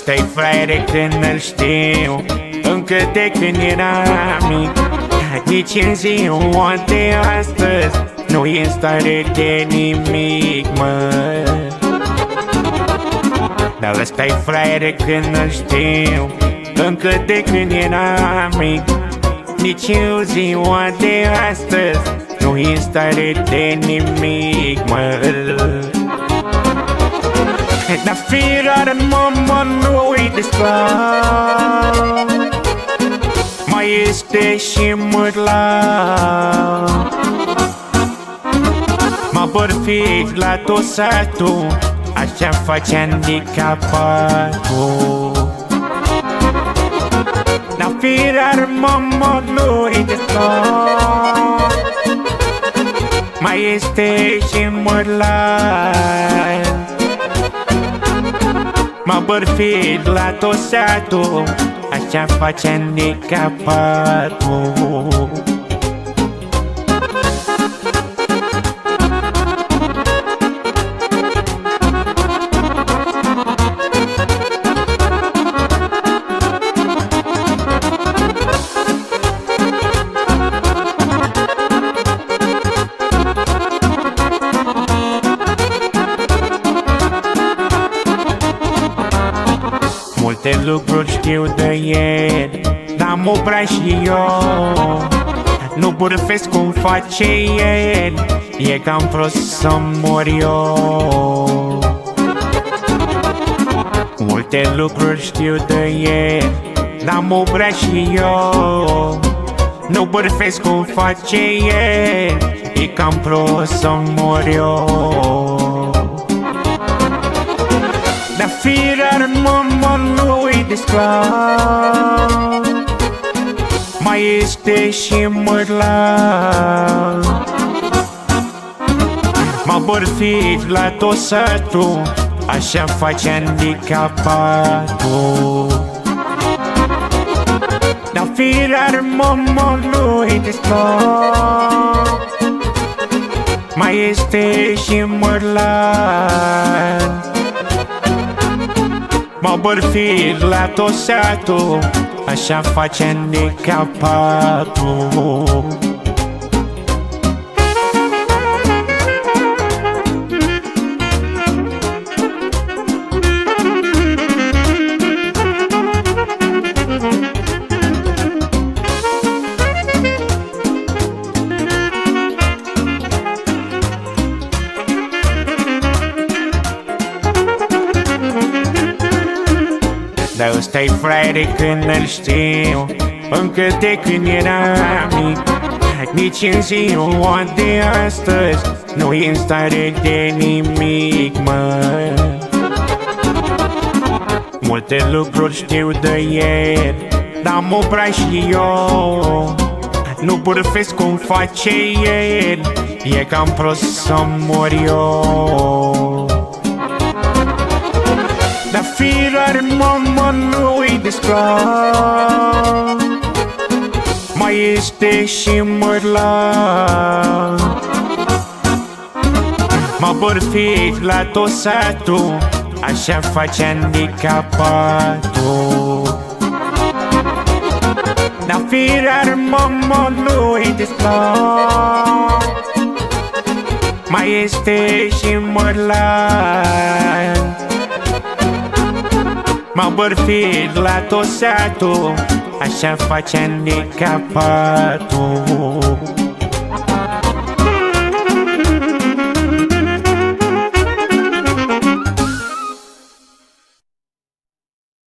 ăsta-i fraiere când îl știu, încă de când eram mic. Nici în ziua de astăzi nu e în stare de nimic, mă. Dar ăsta-i fraiere când îl știu, încă de când eram mic. Nici în ziua de astăzi nu e în stare de nimic, mă. Dar firar în mama nu-i desclav, mai este și mârlav. Mă bărfic la tot satul, așa face handicapatul. Dar firar în mama nu-i desclav, mai este și mârlav. Mă bărfit la tot satul, așa face handicapatul. Multe lucruri știu de el, dar mă prea și eu. Nu bârfesc cum face el, e cam prost să mor eu. Multe lucruri știu de el, dar mă prea și eu. Nu bârfesc cum face el, e cam prost să mor eu. Dar firar în mama nu-i desclav, mai este și mârlav. Mă bărfit la tot satul, așa face handicapatul. Dar firar în mama nu-i desclav, mai este și mârlav. Mă bărfit la tot satul, așa face handicapatul. Dar ăsta-i fraiere când îl știu, încă de când eram mic. Nici în ziua de astăzi nu e în stare de nimic, mă. Multe lucruri știu de el, dar mă prea și eu. Nu bârfesc cum face el, e cam prost să mor eu. Dar firar în mama nu-i desclav, mai este și mârlav. Mă bărfit la tot satul, așa face handicapatul. Dar firar în mama nu-i desclav, mai este și mârlav. Mă bărfit la tot satul, așa face handicapatul.